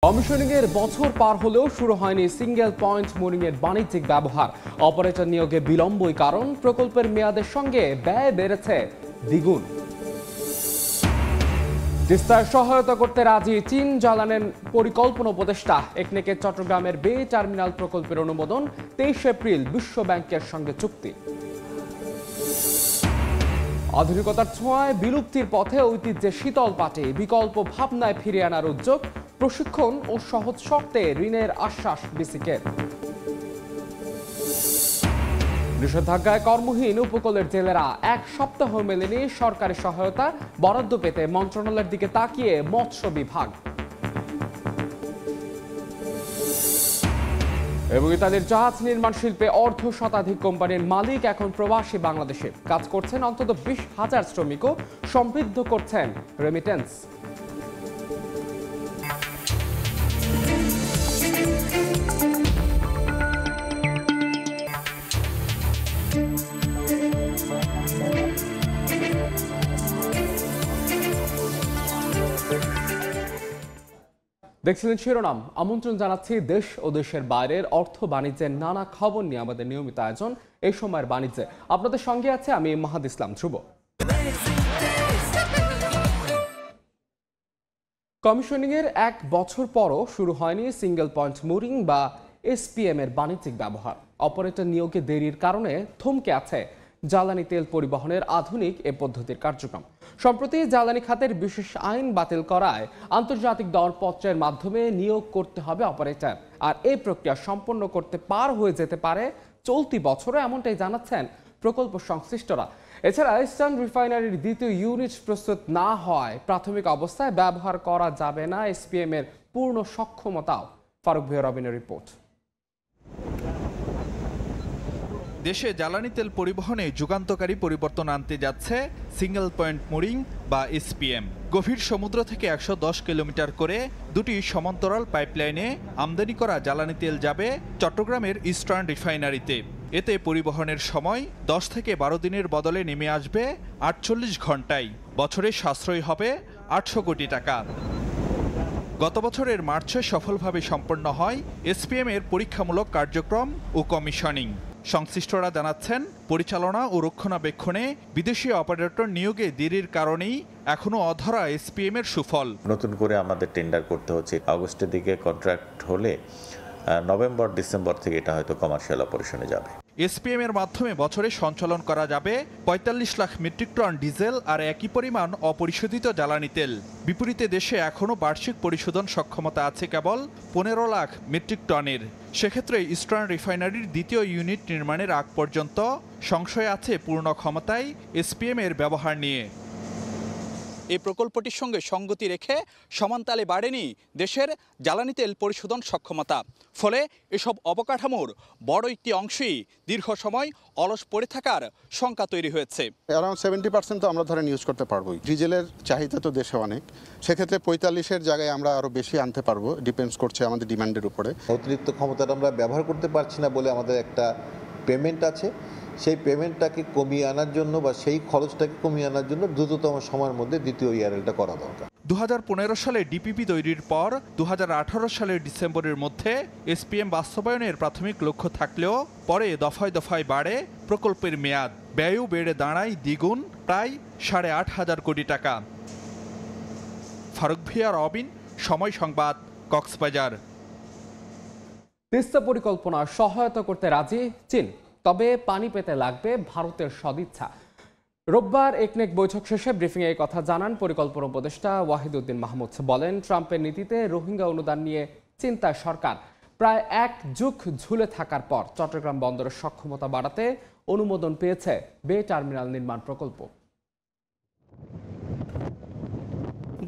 Commissioning এর বছর পার হলেও শুরু হয়নি সিঙ্গেল পয়েন্ট মোরিং এর বাণিজ্যিক ব্যবহার। অপারেটর নিয়োগে বিলম্বই কারণ, প্রকল্পের মেয়াদের সঙ্গে ব্যয় বেড়েছে দ্বিগুণ। তিস্তায় সহায়তা করতে রাজি চীন, জ্বালানির পরিকল্পনা উপদেষ্টা। একনেকের চট্টগ্রামের বে টার্মিনাল প্রকল্পের অনুমোদন, 23 এপ্রিল বিশ্ব ব্যাংকের সঙ্গে চুক্তি। আধুনিকতার ছোঁয়ায় বিলুপ্তির পথে ঐতিহ্যের শীতল পাটে বিকল্প ভাবনায় ফিরিয়ে আনার উদ্যোগ, প্রশিক্ষণ ও সহজ শর্তে ঋণের আশ্বাস বিসিকের। নিষেধাজ্ঞায় কর্মহীন উপকূলের জেলেরা এক সপ্তাহ মেলেনি সরকারি সহায়তা, বরাদ্দ পেতে মন্ত্রণালয়ের দিকে তাকিয়ে মৎস্য বিভাগ। এবং ইতালির জাহাজ নির্মাণ শিল্পে অর্ধ শতাধিক কোম্পানির মালিক এখন প্রবাসী বাংলাদেশে। কাজ করছেন অন্তত 20,000 শ্রমিকও, সমৃদ্ধ করছেন রেমিটেন্স। দেখছিলেন শিরোনাম। আমন্ত্রণ জানাচ্ছি দেশ ও দেশের বাইরের অর্থ বাণিজ্যের নানা খবর নিয়ে আমাদের নিয়মিত আয়োজন এই সময়ের বাণিজ্যে। আপনাদের সঙ্গে আছে আমি মাহাদ ইসলাম ধ্রুব। কমিশনিং এর এক বছর পরও শুরু হয়নি সিঙ্গেল পয়েন্ট মোরিং বা এসপিএম এর বাণিজ্যিক ব্যবহার। অপারেটর নিয়োগে দেরির কারণে থমকে আছে জ্বালানি তেল পরিবহনের আধুনিক এ পদ্ধতির কার্যক্রম। সম্প্রতি জ্বালানি খাতের বিশেষ আইন বাতিল করায় আন্তর্জাতিক দরপত্রের মাধ্যমে নিয়োগ করতে হবে অপারেটর, আর এই প্রক্রিয়া সম্পন্ন করতে পার হয়ে যেতে পারে চলতি বছরে, এমনটাই জানাচ্ছেন প্রকল্প সংশ্লিষ্টরা। এছাড়া ইস্টার্ন রিফাইনারির দ্বিতীয় ইউনিট প্রস্তুত না হয় প্রাথমিক অবস্থায় ব্যবহার করা যাবে না এসপিএম এর পূর্ণ সক্ষমতাও। ফারুক ভিয়া রবিনের রিপোর্ট। দেশে জ্বালানি তেল পরিবহনে যুগান্তকারী পরিবর্তন আনতে যাচ্ছে সিঙ্গেল পয়েন্ট মোরিং বা এসপিএম। গভীর সমুদ্র থেকে 110 কিলোমিটার করে দুটি সমান্তরাল পাইপলাইনে আমদানি করা জ্বালানি তেল যাবে চট্টগ্রামের ইস্টার্ন রিফাইনারিতে। এতে পরিবহনের সময় 10 থেকে 12 দিনের বদলে নেমে আসবে 48 ঘন্টায়। বছরে সাশ্রয় হবে 800 কোটি টাকা। গত বছরের মার্চে সফলভাবে সম্পন্ন হয় এসপিএম এর পরীক্ষামূলক কার্যক্রম ও কমিশনিং। সংশ্লিষ্টরা জানাচ্ছেন, পরিচালনা ও রক্ষণাবেক্ষণে বিদেশি অপারেটর নিয়োগে দেরির কারণেই এখনো অধরা এসপিএম এর সুফল। নতুন করে আমাদের টেন্ডার করতে হচ্ছে। আগস্টের দিকে কন্ট্রাক্ট হলে নভেম্বর ডিসেম্বর থেকে এটা হয়তো কমার্শিয়াল অপারেশনে যাবে। এসপিএম এর মাধ্যমে বছরে সঞ্চালন করা যাবে 45 লাখ মেট্রিক টন ডিজেল আর একই পরিমাণ অপরিশোধিত জ্বালানি তেল। বিপরীতে দেশে এখনও বার্ষিক পরিশোধন সক্ষমতা আছে কেবল 15 লাখ মেট্রিক টনের। সেক্ষেত্রে ইস্টার্ন রিফাইনারির দ্বিতীয় ইউনিট নির্মাণের আগ পর্যন্ত সংশয় আছে পূর্ণ ক্ষমতায় এসপিএম এর ব্যবহার নিয়ে। এই প্রকল্পটির সঙ্গে সঙ্গতি রেখে সমানতালে বাড়েনি দেশের জ্বালানি তেল পরিশোধন সক্ষমতা। ফলে এসব অবকাঠামোর বড় একটি অংশই দীর্ঘ সময় অলস পড়ে থাকার শঙ্কা তৈরি হয়েছে। অ্যারাউন্ড 70% তো আমরা ধরেন ইউজ করতে পারবোই। ডিজেলের চাহিদা তো দেশে অনেক, সেক্ষেত্রে 45-এর জায়গায় আমরা আরও বেশি আনতে পারবো, ডিপেন্ডস করছে আমাদের ডিমান্ডের উপরে। অতিরিক্ত ক্ষমতাটা আমরা ব্যবহার করতে পারছি না বলে আমাদের একটা পেমেন্ট আছে, সেই পেমেন্টটাকে কমিয়ে আনার জন্য বা সেই খরচটাকে কমিয়ে আনার জন্য দ্রুততম সময়ের মধ্যে দ্বিতীয় ইয়ারেলটা করা দরকার। 2015 সালে ডিপিপি তৈরির পর 2018 সালের ডিসেম্বরের মধ্যে এসপিএম বাস্তবায়নের প্রাথমিক লক্ষ্য থাকলেও পরে দফায় দফায় বাড়ে প্রকল্পের মেয়াদ। ব্যয়ও বেড়ে দাঁড়ায় দ্বিগুণ, প্রায় 8.5 কোটি টাকা। ফারুক ভিয়া রবিন, সময় সংবাদ, কক্সবাজার। তিস্তা পরিকল্পনা সহায়তা করতে রাজি চীন, তবে পানি পেতে লাগবে ভারতের সদিচ্ছা। রোববার একনেক বৈঠক শেষে ব্রিফিংয়ে এই কথা জানান পরিকল্পনা উপদেষ্টা ওয়াহিদউদ্দিন মাহমুদ। বলেন, ট্রাম্পের নীতিতে রোহিঙ্গা অনুদান নিয়ে চিন্তায় সরকার। প্রায় 1 যুগ ঝুলে থাকার পর চট্টগ্রাম বন্দরের সক্ষমতা বাড়াতে অনুমোদন পেয়েছে বে টার্মিনাল নির্মাণ প্রকল্প।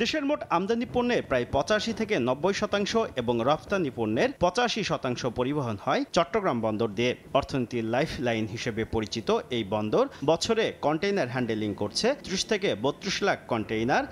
দেশের মোট আমদানি পণ্যের প্রায় 85 থেকে 90% এবং রপ্তানি পণ্যের 85% পরিবহন হয় চট্টগ্রাম বন্দর দিয়ে। অর্থনীতির লাইফ লাইন হিসেবে পরিচিত এই বন্দর বছরে কন্টেইনার হ্যান্ডেলিং করছে 30 থেকে 32 লাখ কন্টেইনার।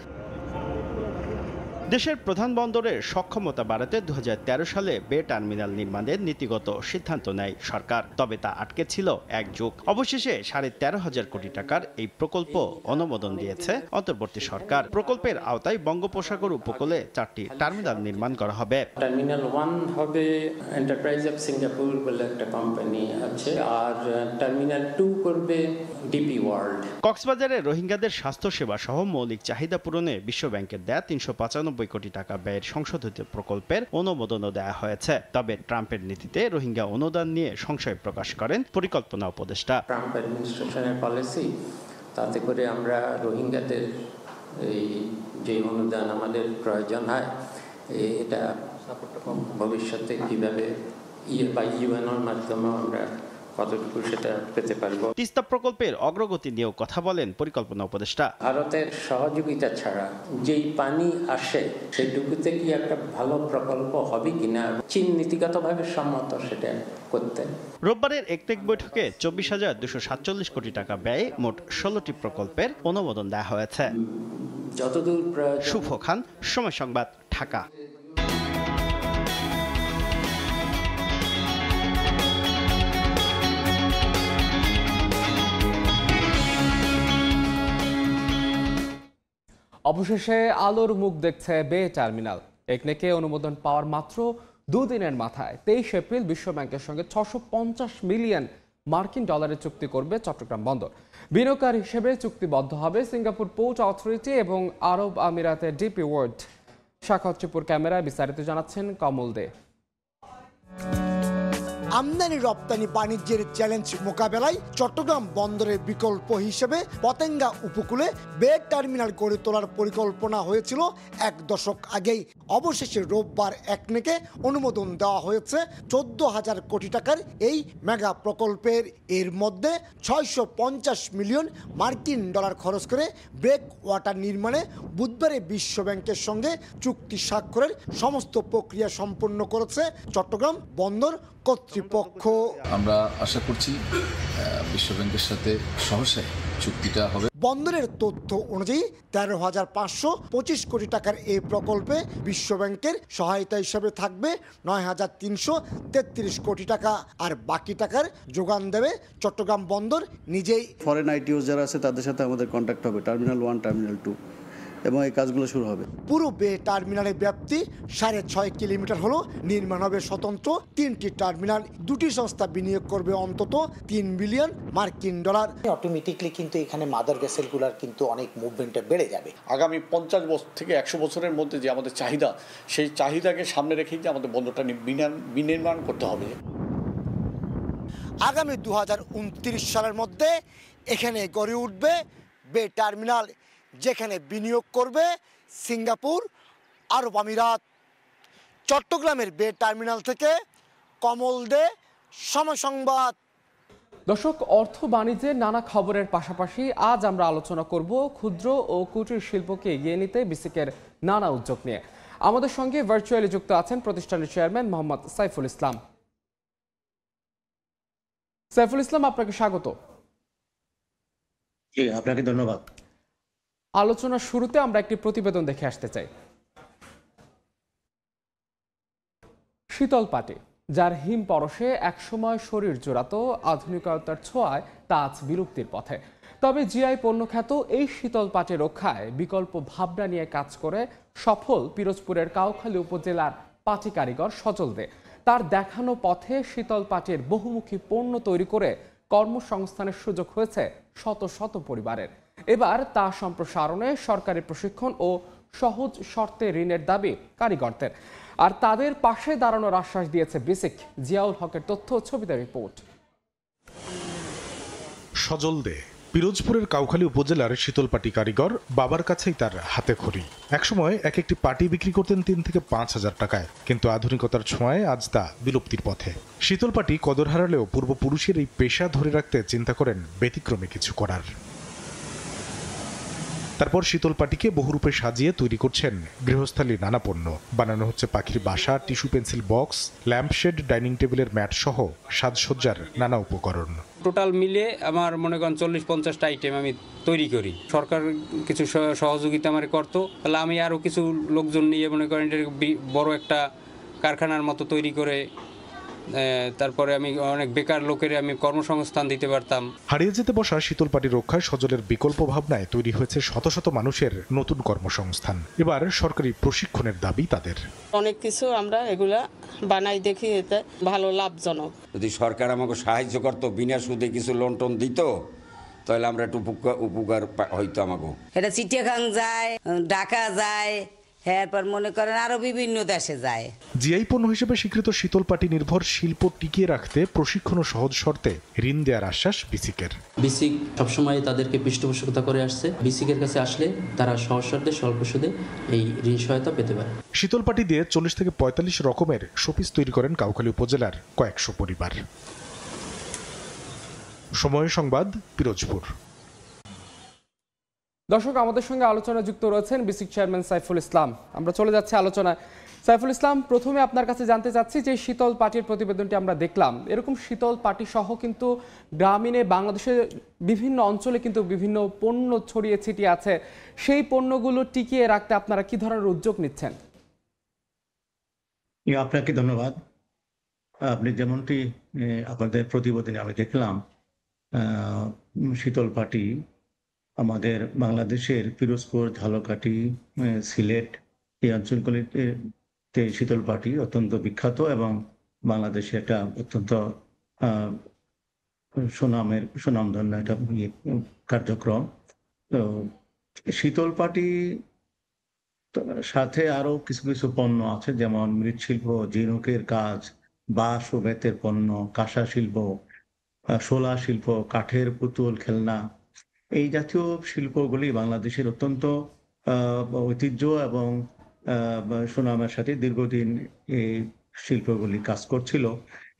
দেশের প্রধান বন্দরের সক্ষমতা বাড়াতে 2013 সালে বে টার্মিনাল নির্মাণের নীতিগত সিদ্ধান্ত নেয় সরকার, তবে তা আটকে ছিল এক যুগ। অবশেষে 13,500 কোটি টাকার এই প্রকল্প অনুমোদন দিয়েছে অন্তর্বর্তী সরকার। প্রকল্পের আওতায় বঙ্গোপসাগর উপকূলে 4টি টার্মিনাল নির্মাণ করা হবে। টার্মিনাল 1 হবে এন্টারপ্রাইজ অফ সিঙ্গাপুর বলে একটা কোম্পানি আছে, আর টার্মিনাল 2 করবে ডিপি ওয়ার্ল্ড। কক্সবাজারে রোহিঙ্গাদের স্বাস্থ্যসেবা সহ মৌলিক চাহিদা পূরণে বিশ্বব্যাংকের দেয়া 395 কোটি টাকা ব্যয়ের সংশোধিত প্রকল্পের অনুমোদনও দেওয়া হয়েছে। তবে ট্রাম্পের নীতিতে রোহিঙ্গা অনুদান নিয়ে সংশয় প্রকাশ করেন পরিকল্পনা উপদেষ্টা। ট্রাম্প অ্যাডমিনিস্ট্রেশনের পলিসি, তাতে করে আমরা রোহিঙ্গাদের এই যে অনুদান আমাদের প্রয়োজন হয় এটা ভবিষ্যতে কীভাবে ইউএনওর মাধ্যমে আমরা কতটুকু সেটা পেতে পারবো। তিস্তা প্রকল্পের অগ্রগতি নিয়েও কথা বলেন পরিকল্পনা উপদেষ্টা। ভারতের সহযোগিতা ছাড়া যেই পানি আসে সেটুকুতে কি একটা ভালো প্রকল্প হবে কিনা, চীন নীতিগতভাবে সম্মত সেটা করতে। রোববারের একনেক বৈঠকে 24,247 কোটি টাকা ব্যয়ে মোট 16টি প্রকল্পের অনুমোদন দেওয়া হয়েছে। যতদূর শুভ খান, সময় সংবাদ, ঢাকা। অবশেষে আলোর মুখ দেখছে বে টার্মিনাল। একনেকে অনুমোদন পাওয়ার মাত্র 2 দিনের মাথায় 23 এপ্রিল বিশ্বব্যাংকের সঙ্গে 650 মিলিয়ন মার্কিন ডলারের চুক্তি করবে চট্টগ্রাম বন্দর। বিনিয়োগকার হিসেবে চুক্তিবদ্ধ হবে সিঙ্গাপুর পোর্ট অথরিটি এবং আরব আমিরাতের ডিপি ওয়ার্ল্ড। শাখাউচ্চপুর ক্যামেরায় বিস্তারিত জানাচ্ছেন কমল দে। আমদানি রপ্তানি বাণিজ্যের চ্যালেঞ্জ মোকাবেলায় চট্টগ্রাম বন্দরের বিকল্প হিসেবে পতেঙ্গা উপকূলে বে টার্মিনাল গড়ে তোলার পরিকল্পনা হয়েছিল 1 দশক আগেই। অবশেষে রোববার একনেকে অনুমোদন দেওয়া হয়েছে 14,000 কোটি টাকার এই মেগা প্রকল্পের। এর মধ্যে 650 মিলিয়ন মার্কিন ডলার খরচ করে ব্রেক ওয়াটার নির্মাণে বুধবারে বিশ্বব্যাংকের সঙ্গে চুক্তি স্বাক্ষরের সমস্ত প্রক্রিয়া সম্পন্ন করেছে চট্টগ্রাম বন্দর কর্তৃপক্ষ। আমরা আশা করছি বিশ্বব্যাংকের সাথে সহসায় চুক্তিটা হবে। বন্দরের তথ্য অনুযায়ী 13,525 কোটি টাকার এই প্রকল্পে বিশ্বব্যাংকের সহায়তা হিসেবে থাকবে 9,333 কোটি টাকা, আর বাকি টাকার যোগান দেবে চট্টগ্রাম বন্দর নিজেই। ফরেন আইটিও যারা আছে তাদের সাথে আমাদের কন্ট্যাক্ট হবে, টার্মিনাল 1, টার্মিনাল 2, এবং এই কাজগুলো শুরু হবে। পুরো বে টার্মিনালের ব্যাপ্তি 6.5 কিলোমিটার হলো। নির্মাণ হবে স্বতন্ত্র 3টি টার্মিনাল। 2টি সংস্থা বিনিয়োগ করবে অন্তত 3 বিলিয়ন মার্কিন ডলার। অটোমেটিকলি কিন্তু এখানে মাদার ভেসেলগুলোর কিন্তু অনেক মুভমেন্টটা বেড়ে যাবে। আগামী 50 বছর থেকে 100 বছরের মধ্যে যে আমাদের চাহিদা, সেই চাহিদাকে সামনে রেখেই যে আমাদের বন্দরটা বিনির্মাণ করতে হবে। আগামী 2029 সালের মধ্যে এখানে গড়ে উঠবে বে টার্মিনাল, যেখানে বিনিয়োগ করবে সিঙ্গাপুর, আরব আমিরাত। চট্টগ্রামের বে টার্মিনাল থেকে কমল দে, সময় সংবাদ। দর্শক, অর্থ বাণিজ্যের নানা খবরের পাশাপাশি আজ আমরা আলোচনা করব ক্ষুদ্র ও কুটির শিল্পকে এগিয়ে নিতে বিসিকের নানা উদ্যোগ নিয়ে। আমাদের সঙ্গে ভার্চুয়ালি যুক্ত আছেন প্রতিষ্ঠানের চেয়ারম্যান মোহাম্মদ সাইফুল ইসলাম। সাইফুল ইসলাম, আপনাকে স্বাগত। আপনাকে ধন্যবাদ। আলোচনার শুরুতে আমরা একটি প্রতিবেদন দেখে আসতে চাই। শীতল পাটি, যার হিম পরশে একসময় শরীর জোড়াতো, আধুনিকতার ছোঁয়ায় তা আজ বিলুপ্তির পথে। তবে জিআই পণ্যখ্যাত এই শীতল পাটি রক্ষায় বিকল্প ভাবনা নিয়ে কাজ করে সফল পিরোজপুরের কাউখালী উপজেলার পাটি কারিগর সজল দে। তার দেখানো পথে শীতল পাটির বহুমুখী পণ্য তৈরি করে কর্মসংস্থানের সুযোগ হয়েছে শত শত পরিবারের। এবার তা সম্প্রসারণে সরকারি প্রশিক্ষণ ও সহজ শর্তে ঋণের দাবি কারিগরদের, আর তাদের পাশে দাঁড়ানোর আশ্বাস দিয়েছে বিসিক। জিয়াউল হকের তথ্য, ছবিতে রিপোর্ট। সজল দে পিরোজপুরের কাউখালী উপজেলার শীতলপাটি কারিগর। বাবার কাছেই তার হাতে খড়ি। একসময় এক একটি পাটি বিক্রি করতেন 3 থেকে 5,000 টাকায়, কিন্তু আধুনিকতার ছোঁয়ায় আজ তা বিলুপ্তির পথে। শীতলপাটি কদর হারালেও পূর্বপুরুষের এই পেশা ধরে রাখতে চিন্তা করেন ব্যতিক্রমী কিছু করার। তারপর শীতল পাটিকে বহুরূপে সাজিয়ে তৈরি করছেন গৃহস্থালির নানা পণ্য। বানানো হচ্ছে পাখির বাসা, tissue pencil box, lampshade, dining টেবিলের ম্যাট সহ সাজসজ্জার নানা উপকরণ। টোটাল মিলে আমার মনে করেন 40-50টা আইটেম আমি তৈরি করি। সরকার কিছু সহযোগিতা আমার করতো, তাহলে আমি আরও কিছু লোকজন নিয়ে মনে করেন বড় একটা কারখানার মতো তৈরি করে তারপরে আমি অনেক বেকার লোকের আমি কর্মসংস্থান দিতে পারতাম। হারিয়ে যেতে বসা শীতল পাটি রক্ষায় সজলের বিকল্প ভাবনায় তৈরি হয়েছে শত শত মানুষের নতুন কর্মসংস্থান। এবার সরকারি প্রশিক্ষণের দাবি তাদের। অনেক কিছু আমরা এগুলা বানাই দেখি, এতে ভালো লাভজনক। যদি সরকার আমাকে সাহায্য করতো, বিনা সুদে কিছু লোন টোন দিত, তাহলে আমরা একটু উপকার হইতো আমাকে। এটা চিটিয়াখাং যায়, ঢাকা যায়, এরপর মনে করেন আরো বিভিন্ন দেশে যায়। জিআই পণ্য হিসেবে স্বীকৃত শীতল পাটি নির্ভর শিল্প টিকিয়ে রাখতে প্রশিক্ষণ ও সহজ শর্তে ঋণ দেওয়ার আশ্বাস বিসিকের। বিসিক সবসময় তাদেরকে পৃষ্ঠপোষকতা করে আসছে। বিসিকের কাছে আসলে তারা সহজ শর্তে স্বল্প সুদে এই ঋণ সহায়তা পেতে পারে। শীতল পাটি দিয়ে 40 থেকে 45 রকমের শোপিস তৈরি করেন কাউখালী উপজেলার কয়েকশো পরিবার। সময় সংবাদ, পিরোজপুর। দর্শক, আমাদের সঙ্গে আলোচনা যুক্ত রয়েছেন বিসিক চেয়ারম্যান সাইফুল ইসলাম। আমরা চলে যাচ্ছি আলোচনায়। সাইফুল ইসলাম, প্রথমে আপনার কাছে জানতে চাচ্ছি যে শীতল পাটির প্রতিবেদনটি আমরা দেখলাম, এরকম শীতল পাটি সহ কিন্তু গ্রামীণে বাংলাদেশের বিভিন্ন অঞ্চলে কিন্তু বিভিন্ন পণ্য ছড়িয়ে ছিটিয়ে আছে। সেই পণ্যগুলো টিকিয়ে রাখতে আপনারা কি ধরনের উদ্যোগ নিচ্ছেন? আপনাকে ধন্যবাদ। আপনি যেমনটি আপনাদের প্রতিবেদনে আমি দেখলাম, শীতল পাটি আমাদের বাংলাদেশের পিরোজপুর, ঝালকাঠি, সিলেট এই অঞ্চলগুলিতে শীতল পাটি অত্যন্ত বিখ্যাত এবং বাংলাদেশে একটা অত্যন্ত সুনামধন্য একটা কার্যক্রম। তো শীতল পাটি সাথে আরো কিছু কিছু পণ্য আছে, যেমন মৃৎশিল্প, ঝিনুকের কাজ, বাঁশ ও বেতের পণ্য, কাঁসা শিল্প, শোলা শিল্প, কাঠের পুতুল, খেলনা, এই জাতীয় শিল্পগুলি বাংলাদেশের অত্যন্ত ঐতিহ্য এবং সুনামের সাথে দীর্ঘদিন এই শিল্পগুলি কাজ করছিল।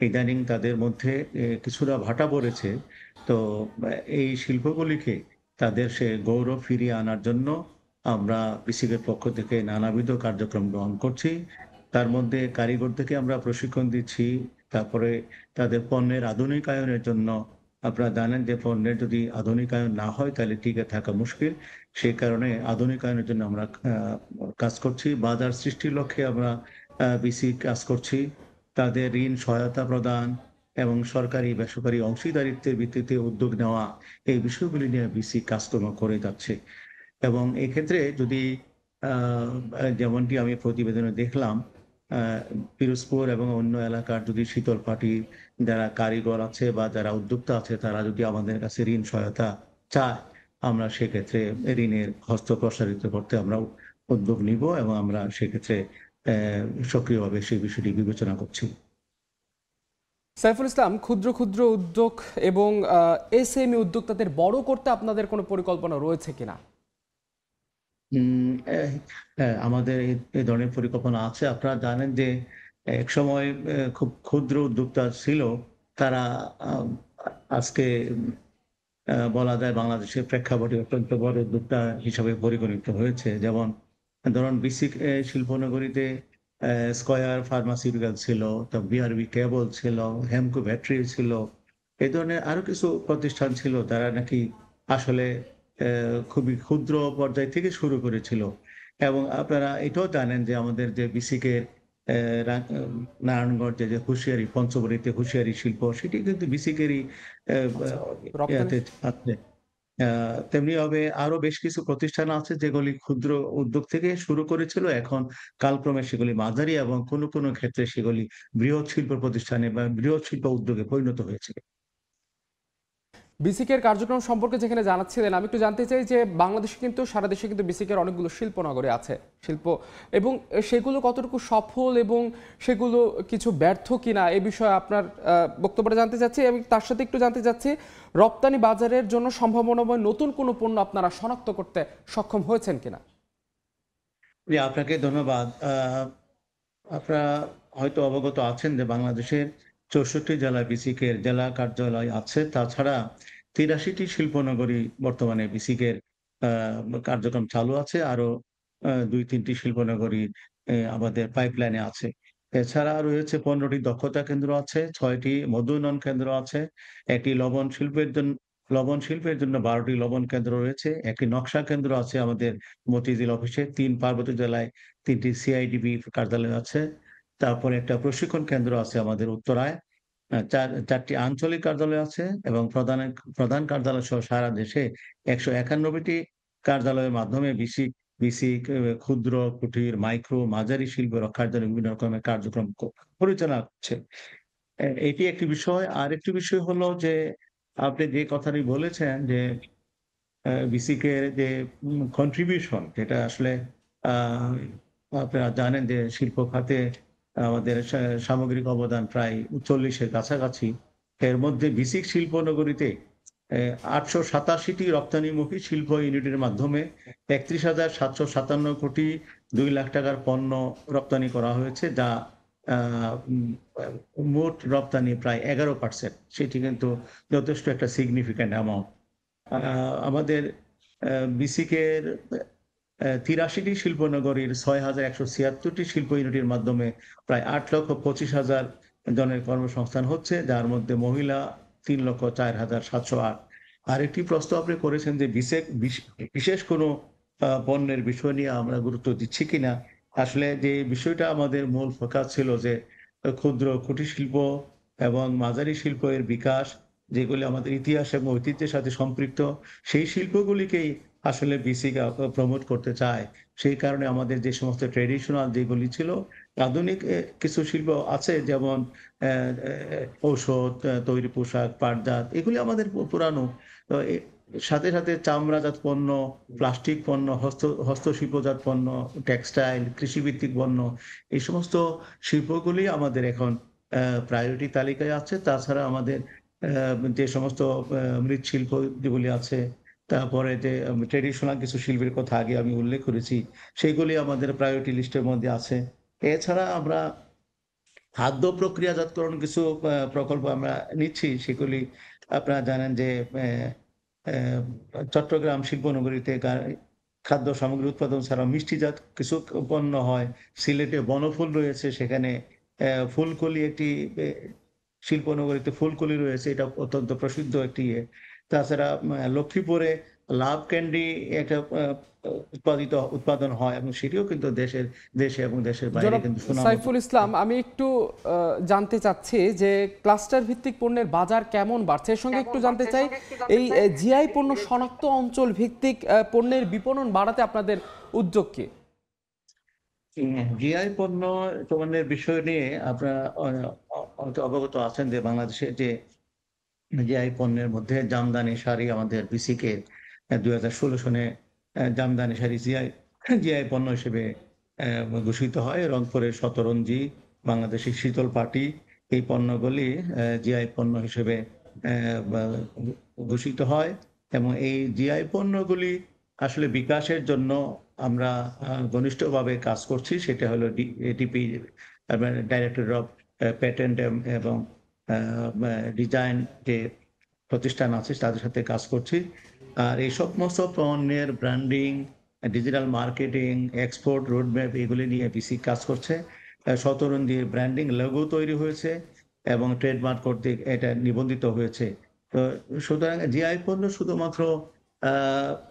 ইদানিং তাদের মধ্যে কিছুটা ভাটা পড়েছে। তো এই শিল্পগুলিকে তাদের সে গৌরব ফিরিয়ে আনার জন্য আমরা বিসিকের পক্ষ থেকে নানাবিধ কার্যক্রম গ্রহণ করছি। তার মধ্যে কারিগরদেরকে আমরা প্রশিক্ষণ দিচ্ছি। তারপরে তাদের পণ্যের আধুনিকায়নের জন্য, আপনারা জানেন যে পণ্যের যদি আধুনিকায়ন না হয় তাহলে টিকে থাকা মুশকিল। সেই কারণে আধুনিকায়নের জন্য আমরা কাজ করছি। বাজার সৃষ্টির লক্ষ্যে আমরা বিসি কাজ করছি। তাদের ঋণ সহায়তা প্রদান এবং সরকারি বেসরকারি অংশীদারিত্বের ভিত্তিতে উদ্যোগ নেওয়া, এই বিষয়গুলি নিয়ে বিসি কাজকর্ম করে যাচ্ছে। এবং এই ক্ষেত্রে যদি যেমনটি আমি প্রতিবেদনে দেখলাম, পিরোজপুর এবং অন্য এলাকার যদি শীতল পাটি যারা কারিগর আছে বা যারা উদ্যোক্তা আছে, তারা যদি আমাদের কাছে ঋণ সহায়তা চায়, আমরা সেক্ষেত্রে ঋণের হস্ত প্রসারিত করতে আমরা উদ্যোগ নিব এবং আমরা সেক্ষেত্রে সক্রিয়ভাবে সেই বিষয়টি বিবেচনা করছি। সাইফুল ইসলাম, ক্ষুদ্র ক্ষুদ্র উদ্যোগ এবং এসএমই উদ্যোক্তাদের বড় করতে আপনাদের কোনো পরিকল্পনা রয়েছে কিনা? আমাদের এই ধরনের পরিকল্পনা আছে। আপনারা জানেন যে এক সময় খুব ক্ষুদ্র উদ্যোক্তা ছিল, তারা আজকে বলা যায় বাংলাদেশের প্রেক্ষাপটে অত্যন্ত বড় উদ্যোক্তা হিসাবে পরিগণিত হয়েছে। যেমন ধরুন বিসিক শিল্পনগরীতে স্কয়ার ফার্মাসিউটিক্যাল ছিল, তো বিআরবি কেবল ছিল, হেমকো ব্যাটারি ছিল, এই ধরনের আরো কিছু প্রতিষ্ঠান ছিল যারা নাকি আসলে খুবই ক্ষুদ্র পর্যায় থেকে শুরু করেছিল। এবং আপনারা এটাও জানেন যে আমাদের যে বিসিকের নারায়ণগঞ্জে যে হুঁশিয়ারি, পঞ্চগড়িতে হুঁশিয়ারি শিল্প, সেটি কিন্তু বিসিকেরই আছে। তেমনি ভাবে আরো বেশ কিছু প্রতিষ্ঠান আছে যেগুলি ক্ষুদ্র উদ্যোগ থেকে শুরু করেছিল, এখন কালক্রমে সেগুলি মাঝারি এবং কোনো কোনো ক্ষেত্রে সেগুলি বৃহৎ শিল্প প্রতিষ্ঠানে বা বৃহৎ শিল্প উদ্যোগে পরিণত হয়েছে। বিসিকের কার্যক্রম সম্পর্কে যেখানে জানাচ্ছিলেন, আমি একটু জানতে চাই যে বাংলাদেশে কিন্তু সারা দেশে কিন্তু বিসিকের অনেকগুলো শিল্পনগরী আছে, শিল্প, এবং সেগুলো কতটুকু সফল এবং সেগুলো কিছু ব্যর্থ কিনা এই বিষয়ে আপনার বক্তব্যটা জানতে চাচ্ছি। এবং তার সাথে একটু জানতে চাচ্ছি রপ্তানি বাজারের জন্য সম্ভাবনাময় নতুন কোনো পণ্য আপনারা শনাক্ত করতে সক্ষম হয়েছেন কিনা? আপনাকে ধন্যবাদ। আপনারা হয়তো অবগত আছেন যে বাংলাদেশের 64 জেলায় বিসিকের জেলা কার্যালয় আছে। তাছাড়া 83টি শিল্পনগরী বর্তমানে বিসিকের কার্যক্রম চালু আছে, আরো ২-৩টি শিল্পনগরী আমাদের পাইপলাইনে আছে। এছাড়া রয়েছে ১৫টি দক্ষতা কেন্দ্র আছে, ৬টি মধু উন্নয়ন কেন্দ্র আছে, একটি লবণ শিল্পের জন্য ১২টি লবণ কেন্দ্র রয়েছে, একটি নকশা কেন্দ্র আছে আমাদের মতিঝিল অফিসে, ৩ পার্বত্য জেলায় ৩টি সিআইডিবি কার্যালয় আছে। তারপরে একটা প্রশিক্ষণ কেন্দ্র আছে আমাদের উত্তরায়। ৪টি আঞ্চলিক কার্যালয় আছে এবং প্রধান কার্যালয় সহ সারা দেশে ১৯১টি কার্যালয়ের মাধ্যমে বিসি ক্ষুদ্র, কুটির, মাইক্রো, মাঝারি শিল্প রক্ষার জন্য বিভিন্ন রকমের কার্যক্রম পরিচালনা করছে। এটি একটি বিষয়। আরেকটি বিষয় হলো যে আপনি যে কথাটি বলেছেন যে বিসিকে যে কন্ট্রিবিউশন, যেটা আসলে আপনারা জানেন যে শিল্প খাতে আমাদের সামগ্রিক অবদান প্রায় ৪০-এর কাছাকাছি। এর মধ্যে বিসিক শিল্প নগরীতে ৮৮৭টি রপ্তানিমুখী শিল্প ইউনিটের মাধ্যমে ৩১,৭৫৭ কোটি ২ লাখ টাকার পণ্য রপ্তানি করা হয়েছে, যা মোট রপ্তানি প্রায় ১১%। সেটি কিন্তু যথেষ্ট একটা সিগনিফিক্যান্ট অ্যামাউন্ট। আমাদের বিসিকের ৮৩টি শিল্পনগরীর ৬,১৭৬টি শিল্প ইউনিটের মাধ্যমে প্রায় ৮,২৫,০০০ জনের কর্মসংস্থান হচ্ছে, যার মধ্যে মহিলা ৩,০৪,৭০৮। আরেকটি প্রশ্ন আপনি করেছেন যে বিশেষ কোনো পণ্যের বিষয় নিয়ে আমরা গুরুত্ব দিচ্ছি কিনা। আসলে যে বিষয়টা আমাদের মূল ফোকাস ছিল যে ক্ষুদ্র কুটির শিল্প এবং মাঝারি শিল্পের বিকাশ, যেগুলি আমাদের ইতিহাস এবং ঐতিহ্যের সাথে সম্পৃক্ত, সেই শিল্পগুলিকেই আসলে বিসিক প্রমোট করতে চায়। সেই কারণে আমাদের যে সমস্ত ট্রেডিশনাল যেগুলি ছিল, আধুনিক কিছু শিল্প আছে, যেমন ঔষধ তৈরি, পোশাক, পাটজাত, এগুলি আমাদের পুরানো। সাথে সাথে চামড়াজাত পণ্য, প্লাস্টিক পণ্য, হস্তশিল্পজাত পণ্য, টেক্সটাইল, কৃষিভিত্তিক পণ্য, এই সমস্ত শিল্পগুলি আমাদের এখন প্রায়োরিটি তালিকায় আছে। তাছাড়া আমাদের যে সমস্ত মৃৎশিল্প যেগুলি আছে, তারপরে যে ট্রেডিশনাল কিছু শিল্পের কথা আগে আমি উল্লেখ করেছি, সেগুলি আমাদের প্রায়োরিটি লিস্টের মধ্যে আছে। এছাড়া আমরা খাদ্য প্রক্রিয়াজাতকরণ কিছু প্রকল্প আমরা নিচ্ছি। সেগুলি আপনারা জানেন যে চট্টগ্রাম শিল্পনগরীতে খাদ্য সামগ্রী উৎপাদন ছাড়াও মিষ্টিজাত কিছু পণ্য হয়। সিলেটে বনফুল রয়েছে, সেখানে ফুলকলি একটি শিল্পনগরীতে ফুলকলি রয়েছে, এটা অত্যন্ত প্রসিদ্ধ একটি ইয়ে। তাছাড়া লক্ষ্মীপুরে লাভ ক্যান্ডি একটা উৎপাদন হয় এবং সেটিও কিন্তু দেশে এবং দেশের বাইরে কিন্তু সুনাম। সাইফুল ইসলাম, আমি একটু জানতে চাচ্ছি যে ক্লাস্টার ভিত্তিক পণ্যের বাজার কেমন বাড়ছে, এর সঙ্গে একটু জানতে চাই এই জিআই পণ্য শনাক্ত অঞ্চল ভিত্তিক পণ্যের বিপণন বাড়াতে আপনাদের উদ্যোগ কি? জিআই পণ্য পণ্যের বিষয় নিয়ে আপনারা অবগত আছেন যে বাংলাদেশে যে জিআই পণ্যের মধ্যে জামদানি শাড়ি আমাদের বিসিকে 2016 সনে জামদানি শাড়ি জিআই পণ্য হিসেবে ঘোষিত হয়। রংপুরের শতরঞ্জি, বাংলাদেশের শীতল পাটি, এই পণ্যগুলি জিআই পণ্য হিসেবে ঘোষিত হয় এবং এই জিআই পণ্যগুলি আসলে বিকাশের জন্য আমরা ঘনিষ্ঠভাবে কাজ করছি। সেটা হলো এডিপি, ডাইরেক্টরেট অফ প্যাটেন্ট এবং ডিজাইন যে প্রতিষ্ঠান আছে, তাদের সাথে কাজ করছি। আর এই সমস্ত পণ্যের branding, digital marketing, export roadmap, এগুলি নিয়ে বিসি কাজ করছে। শতরঞ্জির ব্র্যান্ডিং লোগো তৈরি হয়েছে এবং ট্রেডমার্ক কর্তৃক এটা নিবন্ধিত হয়েছে। তো সুতরাং জিআই পণ্য শুধুমাত্র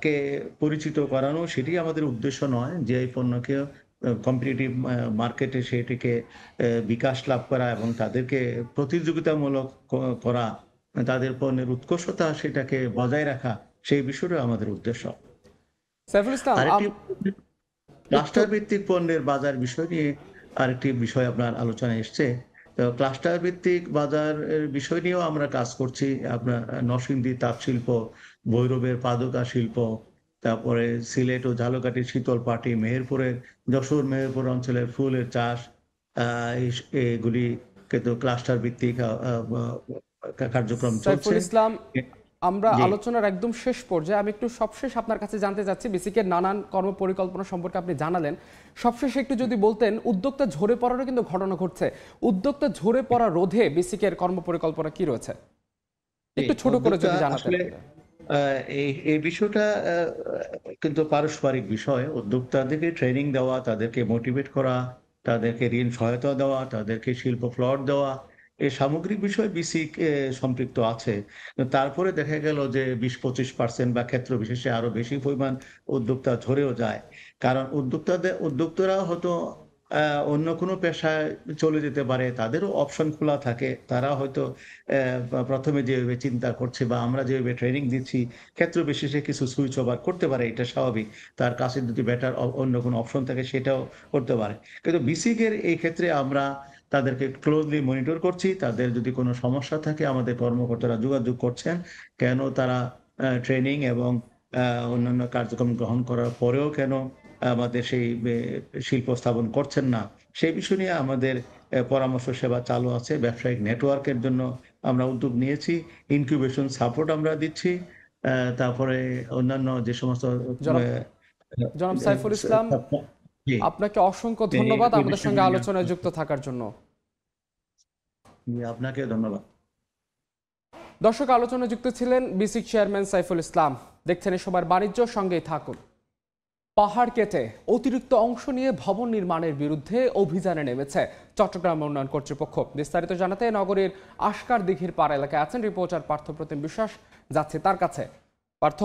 কে পরিচিত করানো সেটি আমাদের উদ্দেশ্য নয়। জিআই পণ্যকে কম্পিটিটিভ মার্কেটে সেটিকে বিকাশ লাভ করা এবং তাদেরকে প্রতিযোগিতামূলক করা, তাদের পণ্যের উৎকর্ষতা সেটাকে বজায় রাখা, সেই বিষয়টা আমাদের উদ্দেশ্য। ক্লাস্টার ভিত্তিক পণ্যের বাজার বিষয় নিয়ে আরেকটি বিষয় আপনার আলোচনায় এসছে। তো ক্লাস্টার ভিত্তিক বাজারের বিষয় নিয়েও আমরা কাজ করছি। আপনার নরসিংদী তাঁত শিল্প, ভৈরবের পাদুকা শিল্প, তারপরে সিলেট ও ঝালকাঠির শীতল পাটি, যশোর মেহেরপুর অঞ্চলের ফুলের চাষ, এগুলি কিন্তু ক্লাস্টার ভিত্তিক কার্যক্রম চলছে। ইসলাম, আমরা আলোচনার একদম শেষ পর্যায়ে, আমি একটু সবশেষ আপনার কাছে জানতে চাচ্ছি, বিসিকের নানান কর্ম পরিকল্পনা সম্পর্কে আপনি জানালেন, সবশেষে একটু যদি বলতেন, উদ্যোক্তা ঝরে পড়ারও কিন্তু ঘটনা ঘটছে, উদ্যোক্তা ঝরে পড়া রোধে বিসিকের কর্ম পরিকল্পনা কি রয়েছে, একটু ছোট করে যদি জানাতেন। এই বিষয়টা কিন্তু পারস্পরিক বিষয়। উদ্যোক্তাদেরকে ট্রেনিং দেওয়া, তাদেরকে মোটিভেট করা, তাদেরকে ঋণ সহায়তা দেওয়া, তাদেরকে শিল্প প্লট দেওয়া, এই সামগ্রিক বিষয়ে বিসিক সম্পৃক্ত আছে। তারপরে দেখা গেল যে ২০-২৫% বা ক্ষেত্র বিশেষে আরো বেশি পরিমাণ উদ্যোক্তা ঝরেও যায়। কারণ উদ্যোক্তারা হয়তো অন্য কোনো পেশায় চলে যেতে পারে, তাদেরও অপশন খোলা থাকে। তারা হয়তো প্রথমে যেভাবে চিন্তা করছে বা আমরা যেভাবে ট্রেনিং দিচ্ছি, ক্ষেত্র বিশেষে কিছু সুইচ ওভার করতে পারে, এটা স্বাভাবিক। তার কাছে যদি বেটার অন্য কোনো অপশন থাকে সেটাও করতে পারে। কিন্তু বিসিক এর এই ক্ষেত্রে আমরা তাদেরকে ক্লোজলি মনিটর করছি। তাদের যদি কোনো সমস্যা থাকে আমাদের কর্মকর্তারা যোগাযোগ করছেন। কেন তারা ট্রেনিং এবং অন্যান্য কার্যক্রম গ্রহণ করার পরেও কেন আমাদের সেই শিল্প স্থাপন করছেন না, সেই বিষয় নিয়ে আমাদের পরামর্শ সেবা চালু আছে। ব্যবসায়িক নেটওয়ার্কের জন্য আমরা উদ্যোগ নিয়েছি, ইনকিউবেশন সাপোর্ট আমরা দিচ্ছি। তারপরে অন্যান্য যে সমস্ত জনাব সাইফুল ইসলাম, আপনাকে অসংখ্য ধন্যবাদ আমাদের সঙ্গে আলোচনায় যুক্ত থাকার জন্য। আপনাকে ধন্যবাদ। দর্শক, আলোচনায় যুক্ত ছিলেন বিসিক চেয়ারম্যান সাইফুল ইসলাম। দেখছেন এসবার বাণিজ্য, সঙ্গেই থাকুন। পাহাড় কেটে অতিরিক্ত অংশ নিয়ে ভবন নির্মাণের বিরুদ্ধে অভিযানে নেমেছে চট্টগ্রাম উন্নয়ন কর্তৃপক্ষ। বিস্তারিত জানাতে নগরীর আশকার দিঘির পাড় এলাকায় আছেন রিপোর্টার পার্থপ্রতিম বিশ্বাস। যাচ্ছে তার কাছে। পার্থ,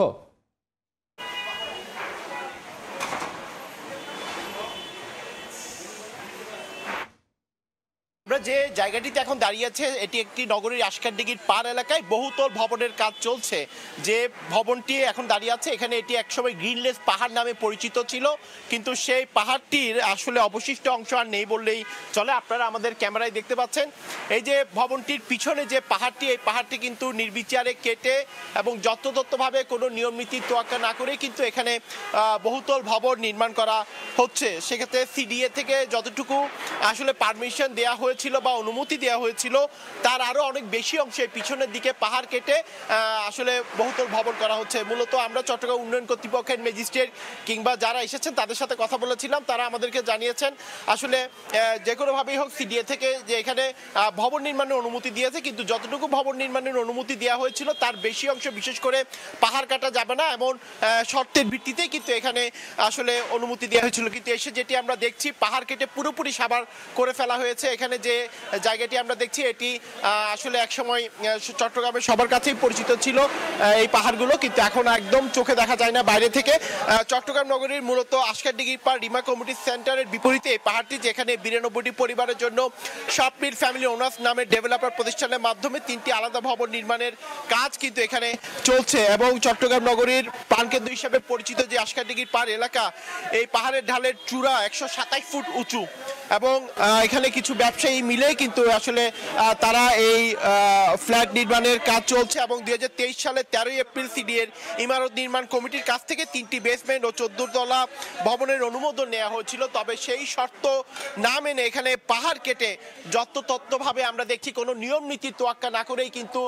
আমরা যে জায়গাটিতে এখন দাঁড়িয়ে আছে এটি একটি নগরীর আশকারদিঘির পাড় এলাকায় বহুতল ভবনের কাজ চলছে। যে ভবনটি এখন দাঁড়িয়ে আছে এখানে এটি একসময় গ্রিনলেস পাহাড় নামে পরিচিত ছিল, কিন্তু সেই পাহাড়টির আসলে অবশিষ্ট অংশ আর নেই বললেই চলে। আপনারা আমাদের ক্যামেরায় দেখতে পাচ্ছেন এই যে ভবনটির পিছনে যে পাহাড়টি, এই পাহাড়টি কিন্তু নির্বিচারে কেটে এবং যত্রতত্রভাবে কোনো নিয়ম নীতির তোয়াক্কা না করে কিন্তু এখানে বহুতল ভবন নির্মাণ করা হচ্ছে। সেক্ষেত্রে সিডিএ থেকে যতটুকু আসলে পারমিশন দেওয়া হয়েছিল বা অনুমতি দেওয়া হয়েছিল তার আরো অনেক বেশি অংশে পিছনের দিকে পাহাড় কেটে আসলে বহুতল ভবন করা হচ্ছে। মূলত আমরা চট্টগ্রাম উন্নয়ন কর্তৃপক্ষের ম্যাজিস্ট্রেট কিংবা যারা এসেছেন তাদের সাথে কথা বলেছিলাম, তারা আমাদেরকে জানিয়েছেন আসলে যে কোনোভাবেই হোক সিডিএ থেকে যে এখানে ভবন নির্মাণের অনুমতি দিয়েছে, কিন্তু যতটুকু ভবন নির্মাণের অনুমতি দেওয়া হয়েছিল তার বেশি অংশ, বিশেষ করে পাহাড় কাটা যাবে না এমন শর্তের ভিত্তিতে কিন্তু এখানে আসলে অনুমতি দেওয়া হয়েছিল। কিন্তু এসে যেটি আমরা দেখছি পাহাড় কেটে পুরোপুরি সাবার করে ফেলা হয়েছে। এখানে যে জায়গাটি আমরা দেখছি এটি আসলে একসময় চট্টগ্রামের সবার কাছেই পরিচিত ছিল এই পাহাড়গুলো, কিন্তু এখন একদম চোখে দেখা যায় না বাইরে থেকে। চট্টগ্রাম নগরীর মূলত আশকারদিঘির পাড় রিমা কমিউনিটি সেন্টারের বিপরীতে এই পাহাড়টি, যেখানে 92টি পরিবারের জন্য স্বপ্নিল ফ্যামিলি ওনার্স নামের ডেভেলপার প্রতিষ্ঠানের মাধ্যমে 3টি আলাদা ভবন নির্মাণের কাজ কিন্তু এখানে চলছে। এবং চট্টগ্রাম নগরীর প্রাণকেন্দ্র হিসেবে পরিচিত যে আশকারদিঘির পাড় এলাকা, এই পাহাড়ের ঢালের চূড়া 127 ফুট উঁচু এবং এখানে কিছু ব্যবসায়ী মিলে কিন্তু আসলে তারা এই ফ্ল্যাট নির্মাণের কাজ চলছে। এবং 2023 সালের 13 এপ্রিল সিডিএর ইমারত নির্মাণ কমিটির কাছ থেকে 3টি বেসমেন্ট ও 14 তলা ভবনের অনুমোদন নেওয়া হয়েছিল। তবে সেই শর্ত না মেনে এখানে পাহাড় কেটে যত্রতত্রভাবে আমরা দেখছি কোনো নিয়ম নীতির তোয়াক্কা না করেই কিন্তু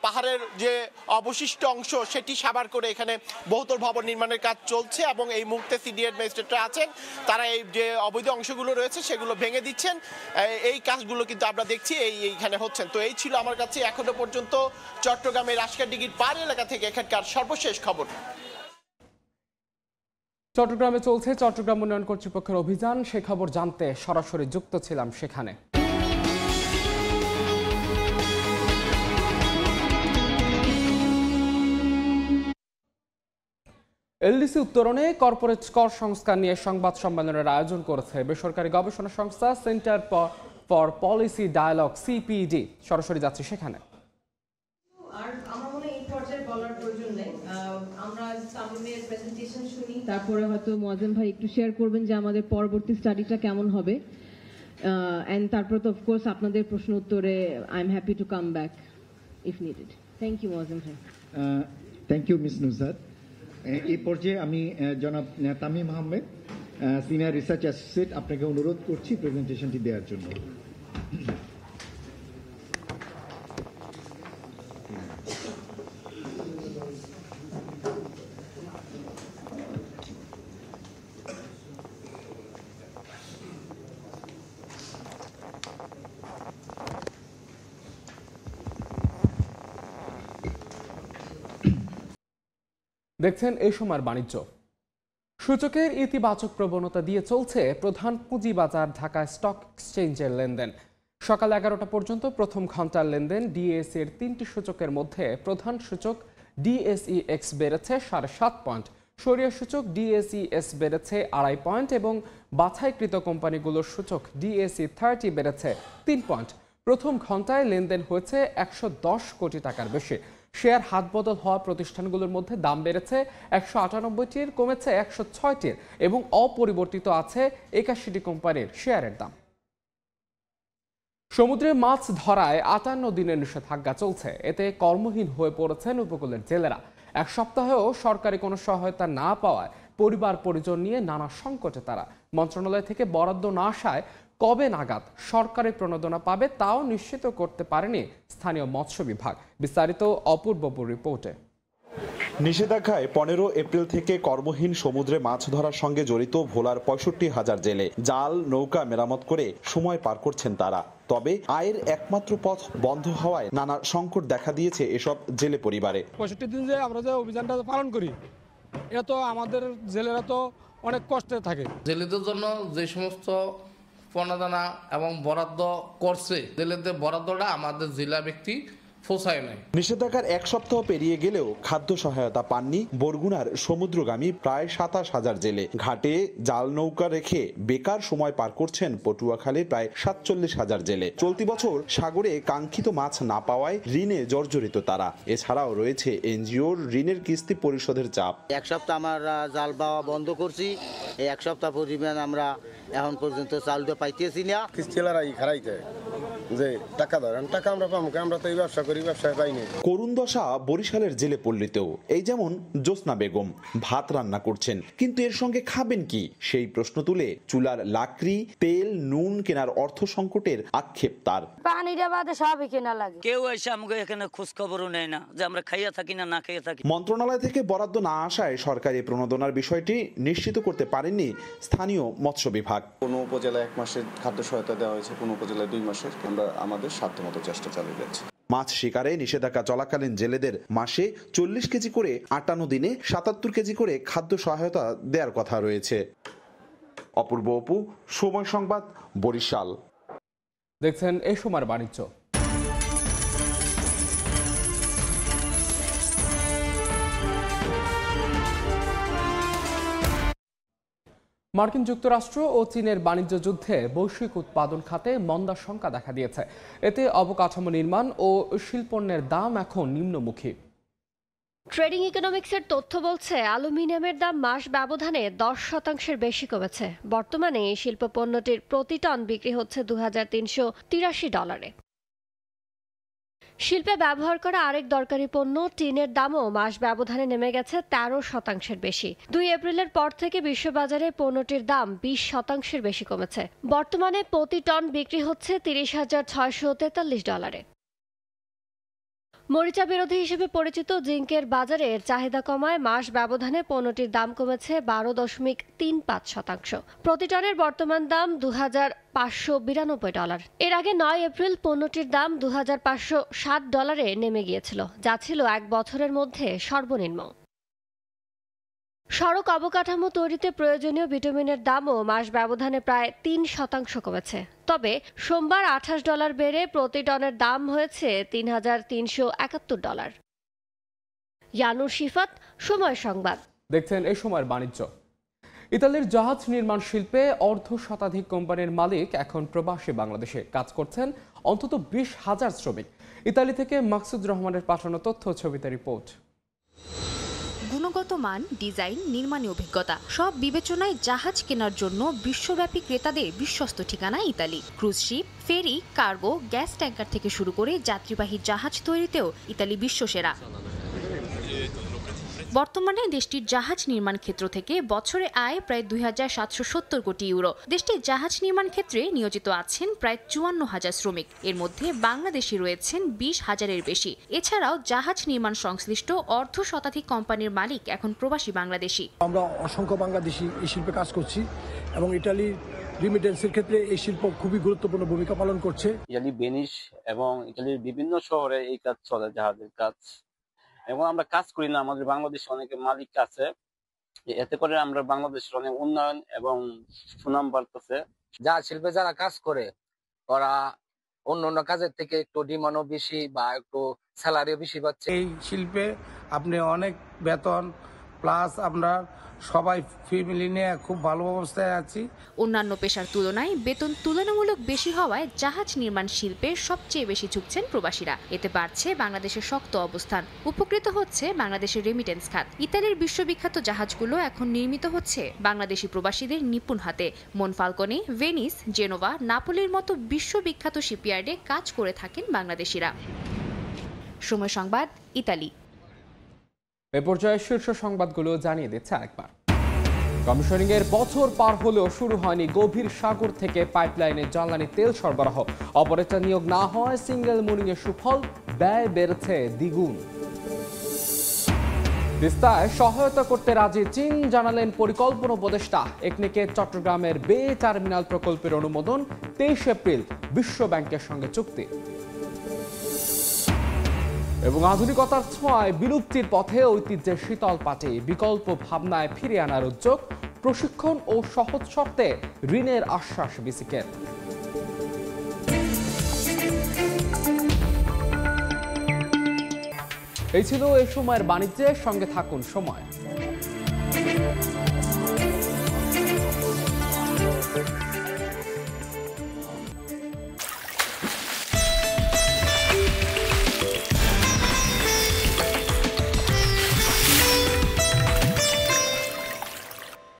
পাহাড়ের যে অবশিষ্ট অংশ সেটি সাবার করে এখানে বহুতল ভবন নির্মাণের কাজ চলছে। এবং এই মুহূর্তে সিডিএর ম্যাজিস্ট্রেটরা আছেন, তারা এই যে অবৈধ অংশগুলো রয়েছে সেগুলো ভেঙে দিচ্ছেন। এই কাজগুলো কিন্তু আমরা দেখছি এইখানে হচ্ছেন। তো এই ছিল আমার কাছে এখনো পর্যন্ত চট্টগ্রামের আশকারদিঘির পাড় এলাকা থেকে এখানকার সর্বশেষ খবর। চট্টগ্রামে চলছে চট্টগ্রাম উন্নয়ন কর্তৃপক্ষের অভিযান, সে খবর জানতে সরাসরি যুক্ত ছিলাম সেখানে। এলডিসি উত্তরণে কর্পোরেট কর সংস্কার নিয়ে সংবাদ সম্মেলনের আয়োজন করেছে বেসরকারি গবেষণা সংস্থা Centre for Policy Dialogue CPD. সরাসরি যাচ্ছি সেখানে। তারপরে হয়তো মোয়াজ্জেম ভাই একটু শেয়ার করবেন যে আমাদের পরবর্তী স্টাডিটা কেমন হবে, এন্ড তারপরে তো অফকোর্স আপনাদের প্রশ্ন উত্তরে I am happy to come back if needed. Thank you Moazzem ভাই। Thank you miss Nusrat. এই পর্যায়ে আমি জনাব Tamim Ahmed, senior research associate, আপনাকে অনুরোধ করছি প্রেজেন্টেশনটি দেওয়ার জন্য। দেখছেন এই সময়ের বাণিজ্য। সূচকের ইতিবাচক প্রবণতা দিয়ে চলছে প্রধান পুঁজিবাজার ঢাকা স্টক এক্সচেঞ্জের লেনদেন। সকাল 11টা পর্যন্ত প্রথম ঘন্টার লেনদেন ডিএসই এর 3টি সূচকের মধ্যে প্রধান সূচক DSEX বেড়েছে 7.5 পয়েন্ট, সরিয়া সূচক DSES বেড়েছে 2.5 পয়েন্ট এবং বাছাইকৃত কোম্পানিগুলোর সূচক DSE 30 বেড়েছে 3 পয়েন্ট। প্রথম ঘন্টায় লেনদেন হয়েছে 110 কোটি টাকার বেশি। শেয়ার হাতবদল হওয়া প্রতিষ্ঠানগুলোর মধ্যে দাম বেড়েছে 198টির, কমেছে 106টির এবং অপরিবর্তিত আছে 81টি কোম্পানির শেয়ারের দাম। সমুদ্রে মাছ ধরায় 58 দিনের নিষেধাজ্ঞা চলছে। এতে কর্মহীন হয়ে পড়েছেন উপকূলের জেলেরা। এক সপ্তাহেও সরকারি কোনো সহায়তা না পাওয়ায় পরিবার পরিজন নিয়ে নানা সংকটে তারা। মন্ত্রণালয় থেকে বরাদ্দ না আসায় কবে নাগাদ সরকারি প্রণোদনা পাবে তাও নিশ্চিত করতে পারেনি স্থানীয় মৎস্য বিভাগ। বিস্তারিত অপূর্বপুর রিপোর্টে। নিষেধাজ্ঞায় 15 এপ্রিল থেকে কর্মহীন সমুদ্রে মাছ ধরার সঙ্গে জড়িত ভোলার 65,000 জেলে। জাল নৌকা মেরামত করে সময় পার করছেন তারা। তবে আয়ের একমাত্র পথ বন্ধ হওয়ায় নানা সংকট দেখা দিয়েছে এসব জেলে পরিবারে। 65 দিন যে আমরা যে অভিযানটা পালন করি, এটা তো আমাদের জেলেরা তো অনেক কষ্টে থাকে। জেলেদের জন্য যে সমস্ত প্রণোদনা এবং বরাদ্দ করছে, জেলেদের বরাদ্দটা আমাদের জেলা ব্যক্তি পোষায় নাই। নিষেধাজ্ঞার এক সপ্তাহ পেরিয়ে গেলেও খাদ্য সহায়তা পাননি বরগুনার সমুদ্রগামী প্রায় 27,000 জেলে। ঘাটে জাল নৌকা রেখে বেকার সময় পার করছেন পটুয়াখালীর প্রায় 47,000 জেলে। চলতি বছর সাগরে কাঙ্ক্ষিত মাছ না পাওয়ায় ঋণে জর্জরিত তারা। এছাড়াও রয়েছে এনজিওর ঋণের কিস্তি পরিশোধের চাপ। এক সপ্তাহ আমরা জাল পাওয়া বন্ধ করছি, এই এক সপ্তাহ পরিমাণ আমরা এখন পর্যন্ত চালটা পাইতেছি না। কিস্তিলারাই খারাইতে যে টাকা ধরেন, টাকা আমরা পাবো, আমরা তো এই ব্যবসা করি, ব্যবসায় পাইনি। করুণ দশা বরিশালের জেলে পল্লীতেও। এই যেমন জোসনা বেগম ভাত রান্না করছেন, কিন্তু এর সঙ্গে খাবেন কি সেই প্রশ্ন তুলে চুলার লাকড়ি, তেল, নুন কেনার অর্থ সংকটের আক্ষেপ তার। পানিটা বাদে সবই কেনা লাগে। কেউ এসে আমাকে এখানে খোঁজ খবরও নেয় না যে আমরা খাইয়া থাকি না না খাইয়া থাকি। মন্ত্রণালয় থেকে বরাদ্দ না আসায় সরকারি প্রণোদনার বিষয়টি নিশ্চিত করতে পারেননি স্থানীয় মৎস্য বিভাগ। কোনো উপজেলায় 1 মাসের খাদ্য সহায়তা দেওয়া হয়েছে, কোনো উপজেলায় 2 মাসের। আমরা আমাদের সাধ্যমতো চেষ্টা চালিয়ে যাচ্ছি। মাছ শিকারে নিষেধাজ্ঞা চলাকালীন জেলেদের মাসে 40 কেজি করে, 58 দিনে 77 কেজি করে খাদ্য সহায়তা দেওয়ার কথা রয়েছে। অপূর্ব অপু, সময় সংবাদ, বরিশাল। দেখছেন এই সময়ের বাণিজ্য। মার্কিন যুক্তরাষ্ট্র ও চীনের বাণিজ্য যুদ্ধে বৈশ্বিক উৎপাদন খাতে মন্দার শঙ্কা দেখা দিয়েছে। এতে অবকাঠামো নির্মাণ ও শিল্পপণ্যের দাম এখন নিম্নমুখী। ট্রেডিং ইকোনমিক্সের তথ্য বলছে অ্যালুমিনিয়ামের দাম মাস ব্যবধানে 10% বেশি কমেছে। বর্তমানে এই শিল্প পণ্যটির প্রতি টন বিক্রি হচ্ছে $2,383। শিল্পে ব্যবহার করা আরেক দরকারি পণ্য টিনের দামও মাস ব্যবধানে নেমে গেছে 13% বেশি। 2 এপ্রিলের পর থেকে বিশ্ববাজারে পণ্যটির দাম 20% বেশি কমেছে। বর্তমানে প্রতি টন বিক্রি হচ্ছে $30,643। মরিচা বিরোধী হিসেবে পরিচিত জিঙ্কের বাজারে চাহিদা কমায় মাস ব্যবধানে পণ্যটির দাম কমেছে 12.35%। প্রতি টনের বর্তমান দাম $2,592। এর আগে 9 এপ্রিল পণ্যটির দাম $2,560 নেমে গিয়েছিল, যা ছিল 1 বছরের মধ্যে সর্বনিম্ন। সড়ক অবকাঠামো তৈরিতে প্রয়োজনীয় ভিটামিনের দামও মাস ব্যবধানে প্রায় 3% কমেছে। তবে সোমবার $28 বেড়ে প্রতি টনের দাম হয়েছে $3,371। ইয়ানুর শিফাত, সময় সংবাদ। দেখছেন এই সময়ের বাণিজ্য। ইতালির জাহাজ নির্মাণ শিল্পে অর্ধশতাধিক কোম্পানির মালিক এখন প্রবাসী বাংলাদেশে কাজ করছেন অন্তত 20,000 শ্রমিক। ইতালি থেকে মাকসুদ রহমানের পাঠানো তথ্য ছবিতে রিপোর্ট। গুণগত মান, ডিজাইন, নির্মাণী অভিজ্ঞতা সব বিবেচনায় জাহাজ কেনার জন্য বিশ্বব্যাপী ক্রেতাদের বিশ্বস্ত ঠিকানা ইতালি। ক্রুজ শিপ, ফেরি, কার্গো, গ্যাস ট্যাঙ্কার থেকে শুরু করে যাত্রীবাহী জাহাজ তৈরিতেও ইতালি বিশ্বসেরা। বর্তমানে দেশটির জাহাজ নির্মাণ ক্ষেত্র থেকে বছরে আয় প্রায় 2,770 কোটি ইউরো। দেশটির জাহাজ নির্মাণ ক্ষেত্রে নিয়োজিত আছেন প্রায় 54,000 শ্রমিক। এর মধ্যে বাংলাদেশি রয়েছেন 20,000-এর বেশি। এছাড়াও জাহাজ নির্মাণ সংশ্লিষ্ট অর্ধশতাধিক কোম্পানির মালিক এখন প্রবাসী বাংলাদেশি। আমরা অসংখ্য বাংলাদেশি এই শিল্পে কাজ করছি এবং ইটালির রিমিটেন্সের ক্ষেত্রে এই শিল্প খুবই গুরুত্বপূর্ণ ভূমিকা পালন করছে। ইটালি ভেনিস এবং ইটালির বিভিন্ন শহরে এই কাজ চলে, জাহাজের কাজ। এবং আমরা কাজ করি না, আমাদের বাংলাদেশে অনেকে মালিক আছে, এতে করে আমরা বাংলাদেশের অনেক উন্নয়ন এবং সুনাম বাড়তেছে। জাহাজ শিল্পে যারা কাজ করে ওরা অন্য কাজের থেকে একটু ডিমান্ডও বেশি বা একটু স্যালারিও বেশি পাচ্ছে। এই শিল্পে আপনি অনেক বেতন প্লাস আমরা সবাই ফ্যামিলি নিয়ে খুব ভালো অবস্থায় আছি। অন্যান্য পেশার তুলনায় বেতন তুলনামূলক বেশি হওয়ায় জাহাজ নির্মাণ শিল্পে সবচেয়ে বেশি ঝুঁকছেন প্রবাসীরা। এতে বাড়ছে বাংলাদেশের শক্ত অবস্থান, উপকৃত হচ্ছে বাংলাদেশের রেমিটেন্স খাত। ইতালির বিশ্ববিখ্যাত জাহাজগুলো এখন নির্মিত হচ্ছে বাংলাদেশি প্রবাসীদের নিপুণ হাতে। মনফালকনে, ভেনিস, জেনোভা, নাপোলির মতো বিশ্ববিখ্যাত শিপইয়ার্ডে কাজ করে থাকেন বাংলাদেশিরা। সময় সংবাদ, ইতালি। এ পর্যায়ে শীর্ষ সংবাদগুলো জানিয়ে দিচ্ছে আরেকবার। কমিশনিং এর বছর পার হলেও শুরু হয়নি গভীর সাগর থেকে পাইপলাইনে জ্বালানি তেল সরবরাহ। অপারেটর নিয়োগ না হওয়ায় সিঙ্গেল মুনিং এর সুফল, ব্যয় বেড়েছে দ্বিগুণ। তিস্তায় সহায়তা করতে রাজি চীন, জানালেন পরিকল্পনা উপদেষ্টা। একনেকে চট্টগ্রামের বে টার্মিনাল প্রকল্পের অনুমোদন, 23 এপ্রিল বিশ্ব ব্যাংকের সঙ্গে চুক্তি। এবং আধুনিকতার ছোঁয়ায় বিলুপ্তির পথে ঐতিহ্যের শীতল পাটি, বিকল্প ভাবনায় ফিরে আনার উদ্যোগ, প্রশিক্ষণ ও সহজ শর্তে ঋণের আশ্বাস বিসিকের। এই ছিল এ সময়ের বাণিজ্যের সঙ্গে থাকুন সময়।